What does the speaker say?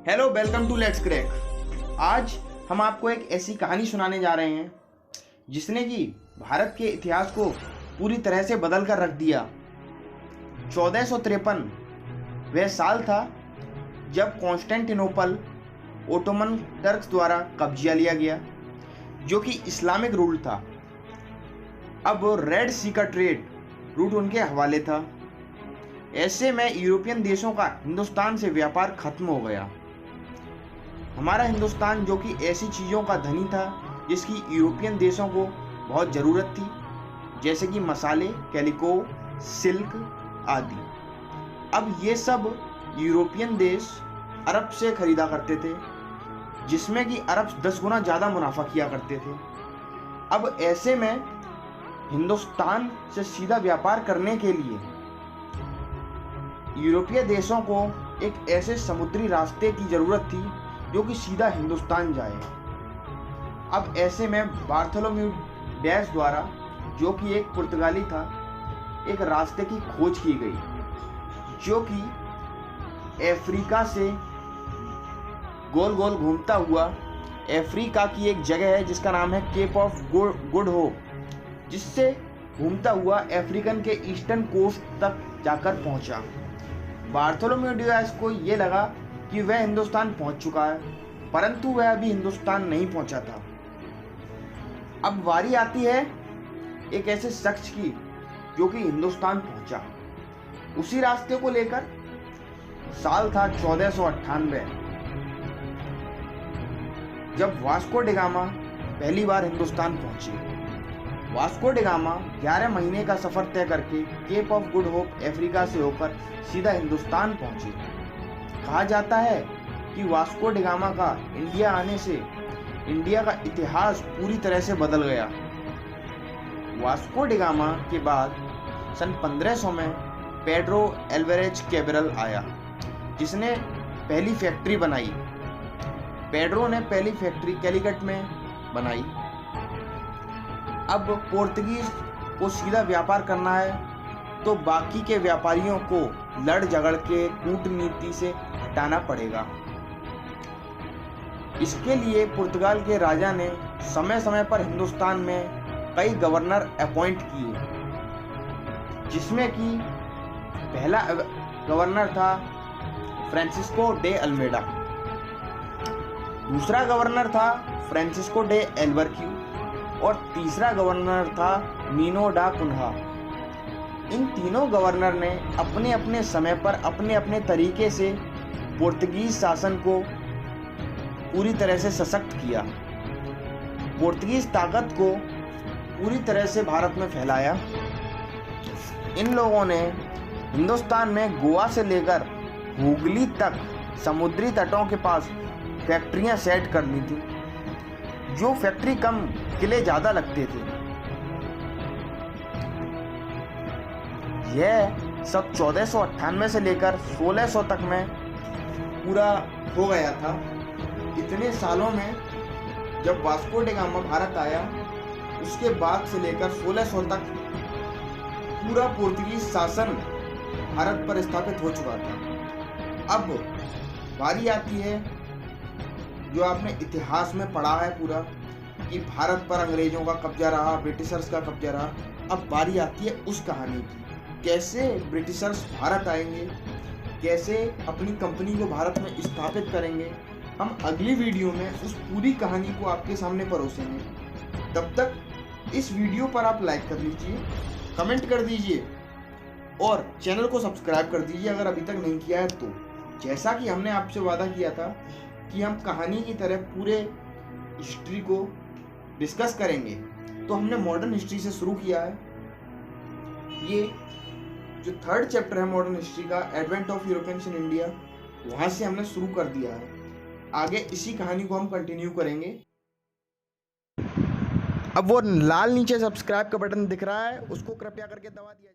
Hello, welcome to let's crack. आज हम आपको एक ऐसी कहानी सुनाने जा रहे हैं जिसने कि भारत के इतिहास को पूरी तरह से बदल कर रख दिया। 1453 वह साल था जब कॉन्स्टेंटिनोपल ओटोमन टर्क्स द्वारा कब्जा लिया गया, जो कि इस्लामिक रूल था। अब रेड सी का ट्रेड रूट उनके हवाले था। ऐसे में यूरोपियन देशों का हिंदुस्तान से व्यापार खत्म हो गया। हमारा हिंदुस्तान, जो कि ऐसी चीज़ों का धनी था जिसकी यूरोपियन देशों को बहुत ज़रूरत थी, जैसे कि मसाले, कैलिको, सिल्क आदि। अब ये सब यूरोपियन देश अरब से खरीदा करते थे, जिसमें कि अरब 10 गुना ज़्यादा मुनाफा किया करते थे। अब ऐसे में हिंदुस्तान से सीधा व्यापार करने के लिए यूरोपीय देशों को एक ऐसे समुद्री रास्ते की ज़रूरत थी जो कि सीधा हिंदुस्तान जाए। अब ऐसे में बार्थोलोम्यू डैश द्वारा, जो कि एक पुर्तगाली था, एक रास्ते की खोज की गई, जो कि अफ्रीका से गोल गोल घूमता हुआ अफ्रीका की एक जगह है जिसका नाम है केप ऑफ गुड होप, जिससे घूमता हुआ अफ्रीकन के ईस्टर्न कोस्ट तक जाकर पहुंचा। बार्थोलोम्यू डैश को ये लगा कि वह हिंदुस्तान पहुंच चुका है, परंतु वह अभी हिंदुस्तान नहीं पहुंचा था। अब बारी आती है एक ऐसे शख्स की जो कि हिंदुस्तान पहुंचा उसी रास्ते को लेकर। साल था 1498 जब वास्को डी गामा पहली बार हिंदुस्तान पहुंचे। वास्को डी गामा 11 महीने का सफर तय करके Cape of Good Hope Africa से होकर सीधा हिंदुस्तान पहुंचे। कहा जाता है कि वास्को डी गामा का इंडिया आने से इंडिया का इतिहास पूरी तरह से बदल गया। वास्को डी गामा के बाद सन 1500 में पेड्रो एल्वारेज कैबरल आया, जिसने पहली फैक्ट्री बनाई। पेड्रो ने पहली फैक्ट्री कैलिकट में बनाई। अब पोर्तुगीज को सीधा व्यापार करना है तो बाकी के व्यापारियों को लड़ झगड़ के कूटनीति से हटाना पड़ेगा। इसके लिए पुर्तगाल के राजा ने समय समय पर हिंदुस्तान में कई गवर्नर अपॉइंट किए, जिसमें कि पहला गवर्नर था फ्रांसिस्को डे अल्मेडा, दूसरा गवर्नर था फ्रांसिस्को डे एल्बर्क्यू और तीसरा गवर्नर था मीनो डा कुन्हा। इन तीनों गवर्नर ने अपने अपने समय पर अपने अपने तरीके से पुर्तगीज शासन को पूरी तरह से सशक्त किया, पुर्तगीज ताकत को पूरी तरह से भारत में फैलाया। इन लोगों ने हिंदुस्तान में गोवा से लेकर हुगली तक समुद्री तटों के पास फैक्ट्रियां सेट कर ली थी, जो फैक्ट्री कम किले ज़्यादा लगते थे। यह सब 1498 से लेकर 1600 तक में पूरा हो गया था। इतने सालों में जब वास्को डी गामा भारत आया, उसके बाद से लेकर 1600 तक पूरा पुर्तगीज शासन भारत पर स्थापित हो चुका था। अब बारी आती है जो आपने इतिहास में पढ़ा है पूरा कि भारत पर अंग्रेजों का कब्जा रहा, ब्रिटिशर्स का कब्जा रहा। अब बारी आती है उस कहानी की, कैसे ब्रिटिशर्स भारत आएंगे, कैसे अपनी कंपनी को भारत में स्थापित करेंगे। हम अगली वीडियो में उस पूरी कहानी को आपके सामने परोसेंगे। तब तक इस वीडियो पर आप लाइक कर लीजिए, कमेंट कर दीजिए और चैनल को सब्सक्राइब कर दीजिए अगर अभी तक नहीं किया है तो। जैसा कि हमने आपसे वादा किया था कि हम कहानी की तरह पूरे हिस्ट्री को डिस्कस करेंगे, तो हमने मॉडर्न हिस्ट्री से शुरू किया है। ये जो 3rd चैप्टर है मॉडर्न हिस्ट्री का, advent of Europeans in India, वहां से हमने शुरू कर दिया है। आगे इसी कहानी को हम कंटिन्यू करेंगे। अब वो लाल नीचे सब्सक्राइब का बटन दिख रहा है, उसको कृपया करके दबा दिया जाए।